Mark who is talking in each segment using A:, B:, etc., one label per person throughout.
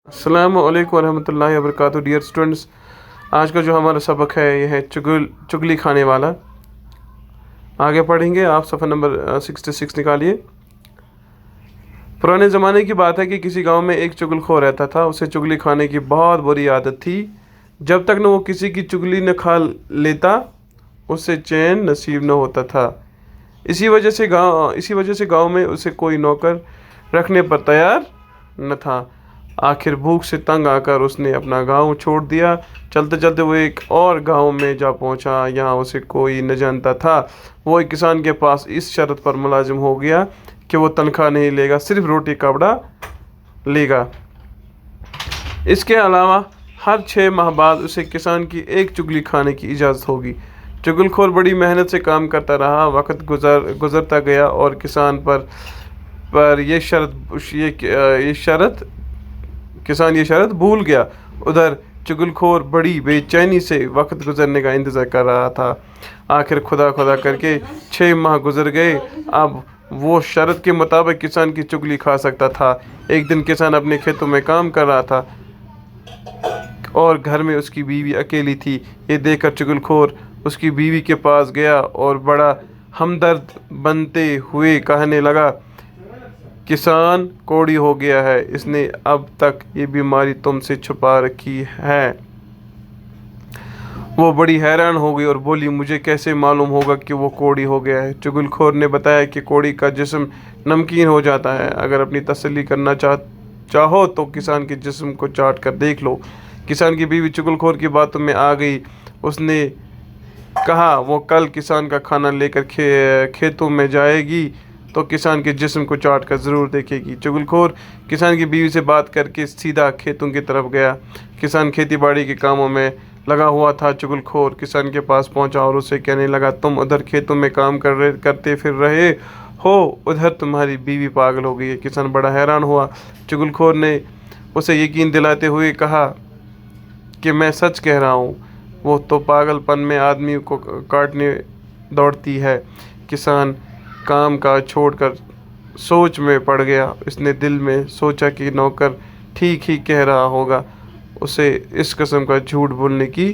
A: अस्सलाम वालेकुम रहमतुल्लाहि व बरकातहू। डियर स्टूडेंट्स, आज का जो हमारा सबक है यह है चुगली खाने वाला। आगे पढ़ेंगे, आप सफ़ा नंबर 66 निकालिए। पुराने ज़माने की बात है कि किसी गांव में एक चुगलखोर रहता था। उसे चुगली खाने की बहुत बुरी आदत थी। जब तक न वो किसी की चुगली न खा लेता उससे चैन नसीब न होता था। इसी वजह से गांव में उसे कोई नौकर रखने पर तैयार न था। आखिर भूख से तंग आकर उसने अपना गांव छोड़ दिया। चलते चलते वो एक और गांव में जा पहुंचा। यहाँ उसे कोई न जानता था। वो एक किसान के पास इस शर्त पर मुलाजिम हो गया कि वो तनख्वाह नहीं लेगा, सिर्फ रोटी कपड़ा लेगा। इसके अलावा हर 6 माह बाद उसे किसान की एक चुगली खाने की इजाज़त होगी। चुगलखोर बड़ी मेहनत से काम करता रहा। वक्त गुजरता गया और किसान ये शर्त भूल गया। उधर चुगलखोर बड़ी बेचैनी से वक्त गुजरने का इंतज़ार कर रहा था। आखिर खुदा करके 6 माह गुजर गए। अब वो शर्त के मुताबिक किसान की चुगली खा सकता था। एक दिन किसान अपने खेतों में काम कर रहा था और घर में उसकी बीवी अकेली थी। ये देखकर चुगलखोर उसकी बीवी के पास गया और बड़ा हमदर्द बनते हुए कहने लगा, किसान कोढ़ी हो गया है, इसने अब तक ये बीमारी तुमसे छुपा रखी है। वो बड़ी हैरान हो गई और बोली, मुझे कैसे मालूम होगा कि वो कोढ़ी हो गया है। चुगलखोर ने बताया कि कोढ़ी का जिस्म नमकीन हो जाता है। अगर अपनी तसल्ली करना चाहो तो किसान के जिस्म को चाट कर देख लो। किसान की बीवी चुगलखोर की बातों में आ गई। उसने कहा वो कल किसान का खाना लेकर खेतों में जाएगी तो किसान के जिस्म को चाट कर ज़रूर देखेगी। चुगलखोर किसान की बीवी से बात करके सीधा खेतों की तरफ गया। किसान खेती बाड़ी के कामों में लगा हुआ था। चुगलखोर किसान के पास पहुंचा और उससे कहने लगा, तुम उधर खेतों में काम करते फिर रहे हो, उधर तुम्हारी बीवी पागल हो गई है। किसान बड़ा हैरान हुआ। चुगलखोर ने उसे यकीन दिलाते हुए कहा कि मैं सच कह रहा हूँ, वो तो पागलपन में आदमी को काटने दौड़ती है। किसान काम काज छोड़कर सोच में पड़ गया। इसने दिल में सोचा कि नौकर ठीक ही कह रहा होगा, उसे इस किस्म का झूठ बोलने की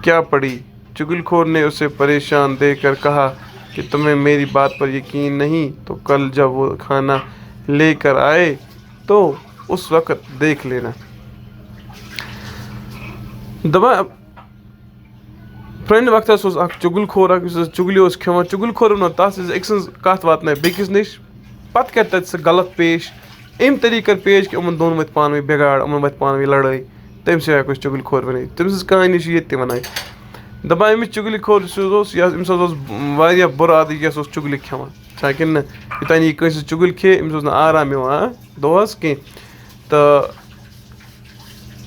A: क्या पड़ी। चुगलखोर ने उसे परेशान देखकर कहा कि तुम्हें मेरी बात पर यकीन नहीं तो कल जब वो खाना लेकर आए तो उस वक्त देख लेना। पराने वक्त चुगलखोर चुगली खेवान। चुगलखोर एक कत वात बेकिस नश पत कर तत गलत पेश अम तरीक पेश कि उमन दोन वत पान बिगाड़, उमन वत पान लड़ाई। तम से हेको चुगलखोर वन। तम कहानी ये वन दपान अमिस चुगलखोर अमिस बुर आदत यस चुगली खेवान कि योतान यह कंस चुगल खे अमिस आराम दोहस कह। तो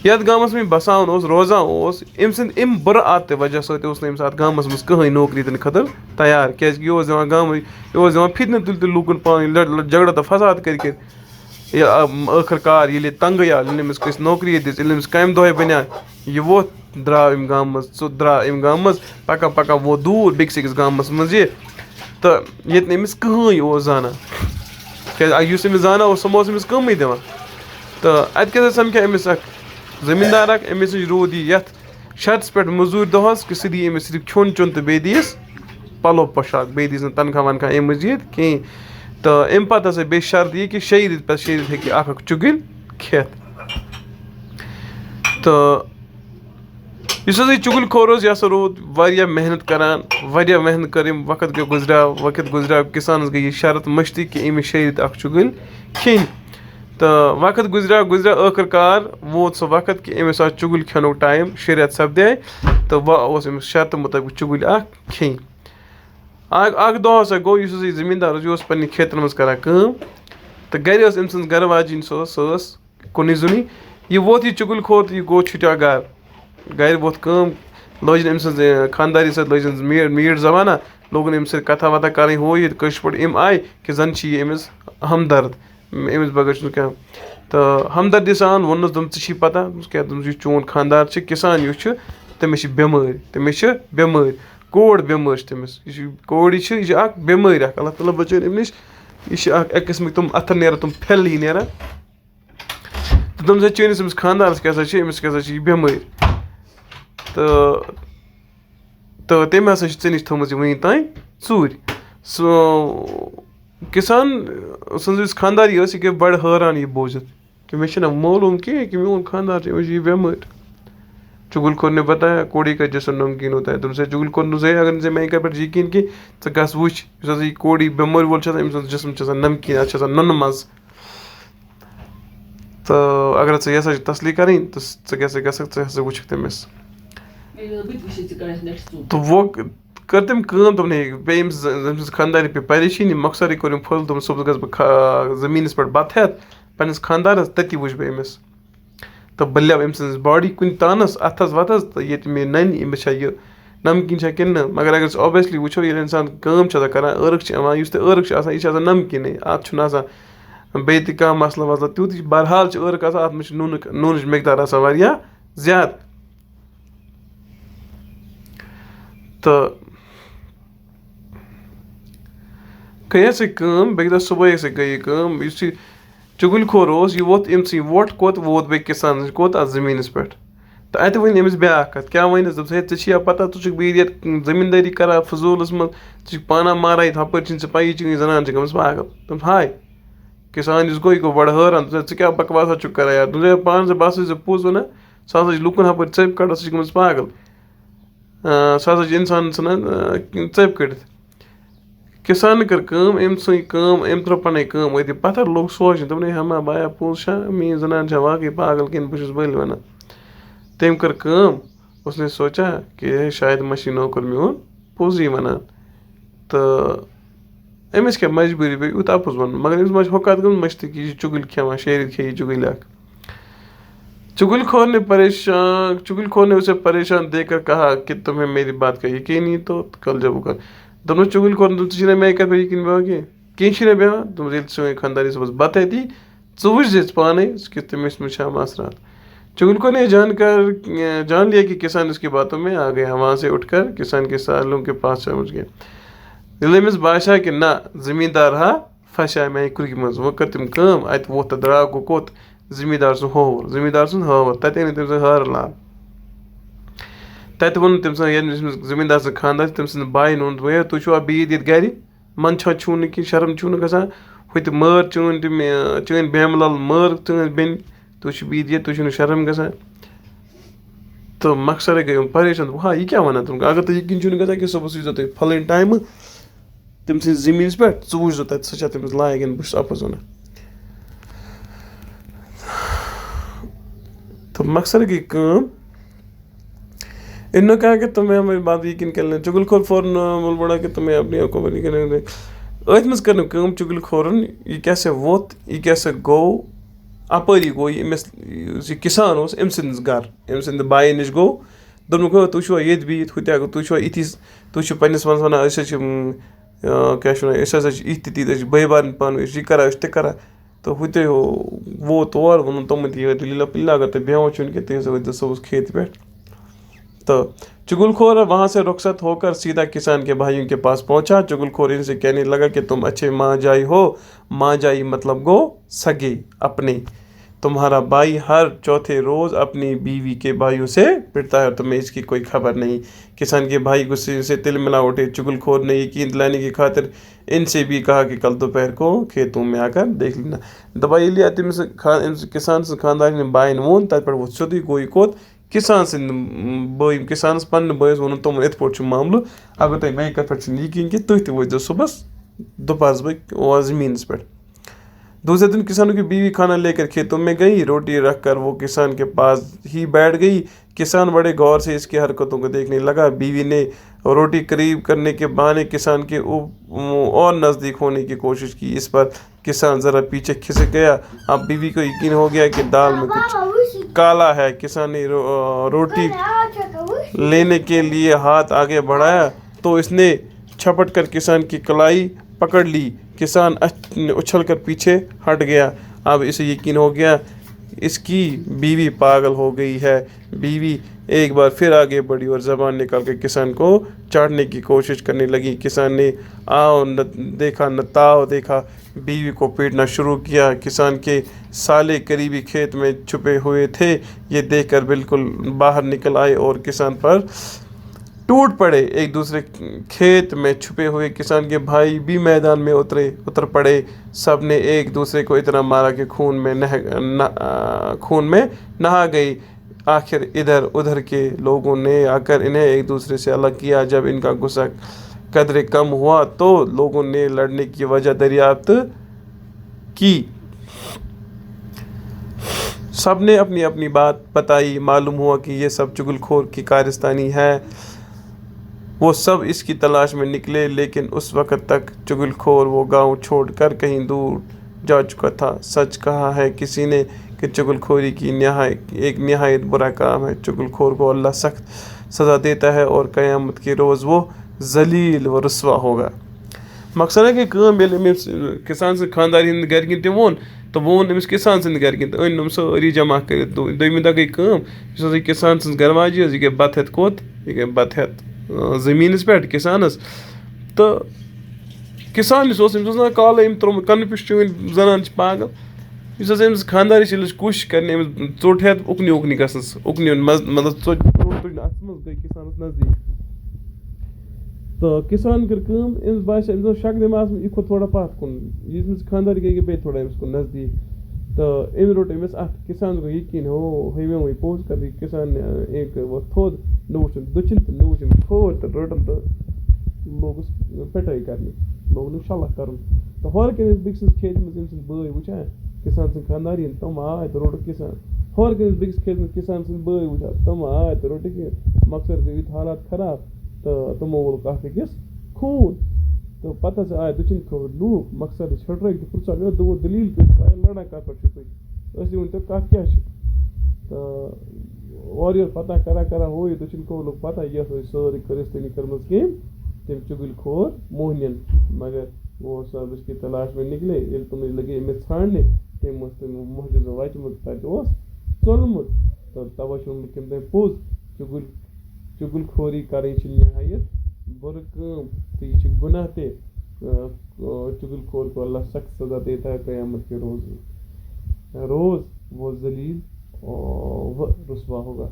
A: यथ गामस में बसान रोजान अम सद बुर आदत वजह सत गामस मज कहीं नौकरी दिन खतर तैयार क्या दिवान फितन तुल लूकन पान झगड़ा तो फसाद कर आखिरकार ये तंग आमिस कस नौकरी दिस कम दह बना यह वोत द्राव अम गाम मज द्राव अम गाम मज पका पका वो दूर बेकिस अकिस गामस मज ये तो ये अमिस कहीं जाना क्या जाना सह अमिस कम दिवान। तो अत क्या समझ अमिस ज़मींदार अमिस रूद ये शर्त पे मजूर दोहस कि दी अमिस सिर्फ खोन चोन तो बे दिस पलो पोशाक बे दिस तनख्वाह वनख्वाह अम मजीद कहें। तो अम पे बे शर्त यह कि 6 रित पे 6 रित हेकि अख चुगल खेत। तो इस चुगलखोर यह रूद वारिया मेहनत करान, वारिया मेहनत कर वक्त गुजरा किसानस गई शर्त मश्ती कि अमिस 6 रित अख चुगल खेन। तो वक्त गुजरा आखिरकार वोत सो वक्त कि अमिस चुगल खेनो टाइम शरीयत सपदे तो वह शर्त मुताबिक चुगल खेन। दह गो ज़मींदार यह पे खेतन मज कर तो गर अम सज गर वाजिन कुन जुन यह वोत यह चुगलखोर तो यह गो छुटा गर वोत लोजन अम सज खानदारी सत लोजन मीट जमाना लोगन अम सत कथा वथा कर हो ये कश पे अम आय कि जन अमिस हमदर्द अमिस बगैर क्या। तो हमदर्दी सान वोनस दम पता क्या चोन खानदार किसान यह तमिस बेमार कोड़ बेमार तमिस कोड़ी यह बेमार अल्लाह ताला बचान अम नश यह एक किस्म तुम अथर नेरा तुम फैल ही नेरा। تو تم سے چٲنِس أمِس خانٛدارَس کیٛاہ سا چھِ أمِس کیٛاہ سا چھِ یہِ بٮ۪مٲرۍ تہٕ تٔمۍ ہسا چھِ ژےٚ نِش تھٲومٕژ یہِ وٕنیُک تانۍ ژوٗرِ سُہ کِسان سٕنٛز یُس خانٛداری ٲس یہِ گٔے بَڑٕ حٲران یہِ بوٗزِتھ کہ مےٚ چھِنہٕ معلوٗم کینٛہہ کہ میون خانٛدار چھِ أمِس چھِ یہِ بٮ۪مٲرۍ چُگل خور نے بتایا کوڑی کا جسم نمکین ہوتا ہے تم سے چُگل خور نے اگر نہٕ ژےٚ میٛانہِ کَتھ پٮ۪ٹھ یقیٖن کینٛہہ ژٕ گژھ وٕچھ یُس ہسا یہِ کوڑی بٮ۪مٲرۍ وول چھُ آسان أمۍ سُنٛد جسم چھُ آسان نمکیٖن اَتھ چھُ آسان نُنہٕ منٛز تہٕ اگر ژٕ یژھان چھِ تسلی کَرٕنۍ تہٕ ژٕ کیٛاہ سا گژھکھ ژٕ ہسا وٕچھکھ تٔمِس تہٕ وۄنۍ کٔر تٔمۍ کٲم دوٚپُن ہے بیٚیہِ أمۍ سٕنٛز خانٛدارِ پیٚیہِ پریشٲنی مۄخصرٕے کوٚر أمۍ پھٔل دوٚپُن صُبحس گژھٕ بہٕ زٔمیٖنَس پٮ۪ٹھ بَتہٕ ہٮ۪تھ پنٛنِس خانٛدارَس تٔتی وٕچھِ بہٕ أمِس تہٕ بہٕ لٮ۪مہٕ أمۍ سٕنٛز باڈی کُنہِ تانَس اَتھَس وَتھَس تہٕ ییٚتہِ مےٚ نَنہِ أمِس چھا یہِ نمکیٖن چھا کِنہٕ نہٕ مگر اگر أسۍ اوبویسلی وٕچھو ییٚلہِ اِنسان کٲم چھُ آسان کَران ٲرَکھ چھِ یِوان یُس تہِ ٲرَکھ چھِ آسان یہِ چھِ آسان نمکیٖنٕے اَتھ چھُنہٕ آسان بیٚیہِ تہِ کانٛہہ مسلہٕ وَسلہٕ تیُتٕے بہرحال چھِ ٲرَکھ آسان اَتھ منٛز چھِ نوٗنٕچ مقدار آسان واریاہ زیادٕ تہٕ گٔے ہسا کٲم بیٚکہِ دۄہ صُبحٲے ہسا گٔے یہِ کٲم یُس یہِ چُگل خور اوس یہِ ووت أمۍ سٕنٛدۍ وۄٹھ کوٚت ووت بیٚیہِ کِسانَس نِش کوٚت اَتھ زٔمیٖنَس پٮ۪ٹھ تہٕ اَتہِ ؤنۍ أمِس بیٛاکھ کَتھ کیٛاہ وَنٮ۪س دوٚپُس ہے ژےٚ چھِ یا پَتہ ژٕ چھُکھ بِہِتھ یَتھ زٔمیٖندٲری کَران فضوٗلَس منٛز ژٕ چھُکھ پانہ ماران ییٚتہِ ہُپٲرۍ چھِنہٕ ژےٚ پَیی چٲنۍ زَنان چھِ گٔمٕژ پاگل دوٚپُن ہاے کِسان یُس گوٚو یہِ گوٚو بَڑٕ حٲران ژٕ کیٛاہ بکواسا چھُکھ کَران یار دوٚپُن پانَس بہٕ ہسا چھُس پوٚز وَنان سُہ ہسا چھِ لُکَن ہُپٲرۍ ژٔپۍ کَڑان سُہ چھِ گٔمٕژ پاگل سُہ ہسا چھِ اِنسان ژھٕنان ژٔپۍ کٔڑِتھ کِسانن کٔر کٲم أمۍ ژھٕنۍ کٲم أمۍ ترٛٲو پَنٕنۍ کٲم أتی پَتھر لوٚگ سونٛچنہِ دوٚپُن ہے ہما بایا پوٚز چھا میٛٲنۍ زَنان چھا واقعی پاگل کِنہٕ بہٕ چھُس بٔلۍ وَنان تٔمۍ کٔر کٲم اس نے سوچا کہ شاید مہ چھِ نوکر میون پوٚزٕے وَنان تہٕ أمِس کیٛاہ مجبوٗری پیٚیہِ یوٗتاہ پوٚز وَنُن مگر أمِس ما چھِ ہُہ کَتھ گٔمٕژ مٔشتٕے کہِ یہِ چھُ چُگٕلۍ کھٮ۪وان شیرِتھ کھیٚیہِ یہِ چُگٕلۍ اکھ چُگل خور نے اسے پریشان دیکھ کر کہا کہ تمہیں میری بات کا یقین نہیں تو کل جب کر دوٚپنَس چُگل خور ژٕ چھِنہ میٛانہِ کَتھ پٮ۪ٹھ یقیٖن بیٚہوان کینٛہہ چھِنہ بیٚہوان دوٚپمَس ییٚلہِ سٲنۍ خانٛداری صُبحس بَتہٕ ہٮ۪تی ژٕ وٕچھ زِ پانے کہ تٔمِس منٛز چھا مسرات چُگل خور نے جان لیا کہ کسان اس کی باتوں میں آ گیا وہاں سے اٹھ کر کسان کے سالوں کے پاس پہنچ گیا ییٚلہِ أمِس باسیٛو کہ نہ زٔمیٖندار ہا پھسیٛاے میٛانہِ کُرکہِ منٛز وۄنۍ کٔر تٔمۍ کٲم اَتہِ ووٚتھ تہٕ درٛاو گوٚو کوٚت زٔمیٖندار سُنٛد ہٲوُر تَتہِ أنۍ تٔمۍ سٕنٛز ہارٕ لال تَتہِ ووٚن تٔمۍ سٕنٛز ییٚمِس زٔمیٖندار سٕنٛز خانٛدار چھِ تٔمۍ سٕنٛدِ باین ووٚن دوٚپُن ہے تُہۍ چھُوا بِہِتھ ییٚتہِ گرِ من چھا چھُو نہٕ کینٛہہ شرم چھُو نہٕ گژھان ہُہ تہِ مٲر چٲنۍ بیمہٕ لل مٲر چٲنۍ بیٚنہِ تُہۍ چھِو بِہِتھ ییٚتہِ تُہۍ چھُو نہٕ شرم گژھان تہٕ مۄخصرے گٔے یِم پریشان دوٚپُکھ ہا یہِ کیٛاہ وَنان تِم اگر تۄہہِ یقیٖن چھُو نہٕ گژھان کہِ صُبحس ییٖزیو تُہۍ پھلٲنۍ ٹایمہٕ تٔمۍ سٕنٛدِس زٔمیٖنَس پٮ۪ٹھ ژٕ وٕچھزیو تَتہِ سۄ چھا تٔمِس لایق کِنہٕ بہٕ چھُس اَپُز وَنان تو مقصد گٔے کٲم انہوں نے کہا کہ تمہیں ہماری بات یقین کر لیں چُگل خور فوراً بول پڑا کہ تمہیں اپنی آنکھوں پر یقین کریں أتھۍ منٛز کٔر نہٕ کٲم چُگل کھورن یہِ کیٛاہ سا ووٚتھ یہِ کیٛاہ سا گوٚو اَپٲری گوٚو یہِ أمِس یُس یہِ کِسان اوس أمۍ سٕنٛدِس گرٕ أمۍ سٕنٛدِ بایہِ نِش گوٚو دوٚپنُکھ ہو تُہۍ چھُوا ییٚتہِ بِہِتھ ہُہ تہِ اگر تُہۍ چھُوا یِتھی تُہۍ چھِو پنٛنِس پانَس وَنان أسۍ حظ چھِ کیٛاہ چھِ وَنان أسۍ ہسا چھِ یِتھۍ تہِ تیٖتۍ أسۍ چھِ بٲے بارٕنۍ پانہٕ ؤنۍ أسۍ چھِ یہِ کَران أسۍ چھِ تہِ کَران تہٕ ہُہ تہِ ووت تور ووٚنُن تِمَن تہِ یِہوٚے دٔلیٖلا پٔلیٖلا اگر تۄہہِ بیٚہوان چھُو نہٕ کینٛہہ تُہۍ ہسا وٲتۍزیو صُبحس کھیتہِ پٮ۪ٹھ تو چُگل خور وہاں سے رخصت ہو کر سیدھا کسان کے بھائیوں کے پاس پہنچا چُگل خور ان سے کہنے لگا کہ تم اچھے ماں جائی ہو ماں جائی مطلب گو سگے اپنے تمہارا بھائی ہر چوتھے روز اپنی بیوی کے بھائیوں سے پڑتا ہے اور تمہیں اس کی کوئی خبر نہیں کسان کے بھائی غصے سے تل ملا اٹھے چُگل خور نے یقین دلانے کی خاطر ان سے بھی کہا کہ کل دوپہر کو کھیتوں میں آ کر دیکھ لینا دپان ییٚلہِ یہِ تٔمِس کِسان سٕنٛز خانٛدارنہِ باین ووٚن تَتہِ پٮ۪ٹھ ووٚتھ سیوٚدُے گوٚو یہِ کوٚت کِسان سٕنٛدۍ بٲے کِسانَس پنٛنہِ بٲیِس ووٚنُن تِمَن یِتھ پٲٹھۍ چھُ معاملہٕ اگر تۄہہِ میٛانہِ کَتھ پٮ۪ٹھ چھُنہٕ یقیٖن کہِ تُہۍ تہِ وٲتۍزیو صُبحس دوپہرَس بٲگۍ زٔمیٖنَس پٮ۪ٹھ دوسرے دن کسانوں کی بیوی کھانا لے کر کھیتوں میں گئی روٹی رکھ کر وہ کسان کے پاس ہی بیٹھ گئی کسان بڑے غور سے اس کی حرکتوں کو دیکھنے لگا بیوی نے روٹی قریب کرنے کے بہانے کسان کے اور نزدیک ہونے کی کوشش کی اس پر کسان ذرا پیچھے کھسک گیا اب بیوی کو یقین ہو گیا کہ دال میں کچھ کالا ہے کسان نے روٹی لینے کے لیے ہاتھ آگے بڑھایا تو اس نے چھپٹ کر کسان کی کلائی پکڑ لی کسان اچھل کر پیچھے ہٹ گیا اب اسے یقین ہو گیا اس کی بیوی پاگل ہو گئی ہے بیوی ایک بار پھر آگے بڑھی اور زبان نکال کے کسان کو चाटने की कोशिश करने लगी। किसान ने आओ न देखा न ताओ देखा, बीवी को पीटना शुरू किया। किसान के साले करीबी खेत में छुपे हुए थे, ये देखकर बिल्कुल बाहर निकल आए और किसान पर टूट पड़े। एक दूसरे खेत में छुपे हुए किसान के भाई भी मैदान में उतर पड़े। सब ने एक दूसरे को इतना मारा कि खून में नहा गई। आखिर इधर उधर के लोगों ने आकर इन्हें एक दूसरे से अलग किया। जब इनका गुस्सा कदरे कम हुआ तो लोगों ने लड़ने की वजह दरियाफ्त की। सब ने अपनी अपनी बात बताई। मालूम हुआ कि ये सब चुगलखोर की कारस्तानी है। वो सब इसकी तलाश में निकले, लेकिन उस वक़्त तक चुगलखोर वो गांव छोड़कर कहीं दूर जा चुका था। सच कहा है किसी ने कि चुगलखोरी की एक निहायत बुरा काम है। चुगलखोर को अल्लाह सख्त सज़ा देता है और क़यामत के रोज़ वो जलील व रुस्वा होगा। मकसद है कि किसान से खानदारी हंद गरकिन तम वोन तो वो अमिस किसान सद गरकिन तो अन सारी जमा कर। दोमी दह गई किसान सज गरमाजी यह गई बत हेत कोत, यह गई बत हेत ज़मीनस पे किसानस। तो किसान काल अम त्रोमुत कन पिश चुन जनान पागल अमिस खानदारी कोशिश करने चोट हेत उकनी उकनी गस उकनी मतलब चोट अत मज गई किसानस नजदीक। तो किसान कर अमिस बास अमिस शक दिमाग में यह खो थोड़ा पथ कुन, अमिस खानदारी गई बे थोड़ा अमिस कुन नजदीक। तो अम रोट अमिस अत किसान को यकीन हो हमें वही पोज कर किसान ने एक वो थोद न वो दचिन तो न वो खोर तो रोटन तो लोग पिटाई करनी लोग शलह कर। तो हर कमिस बिक्स खेत में बे वुचान किसान सद खानदारी तम आय तो रोट किसान। हर कमिस बिक्स खेत में किसान सद बे वुचान तम आय तो रोट मकसद गई हालात खराब। तो तमो वोल कत अकिस खून। तो पता से आय दचिन खोर लूक मकसद छटर पुछा वो दलील लड़ा कत पे वन तो कत क्या। तो और ये पता करा हो दचिन खोर लोग पता ये सारी करस्तनी कर्म कम तम चुगलखोर मोहनियन। मगर वो सब इसकी तलाश में निकले। ये तुम लगे अमिस ाड़ने तम मोहजद वचमुत तक चोलमुत। तो तवे तम पोज चुगलखोरी करें निहायत बुर काम तो यह गुनाह ते। चुगलखोर को अल्लाह सख्त सज़ा देता है क़यामत के रोज़ वो जलील व रुस्वा होगा।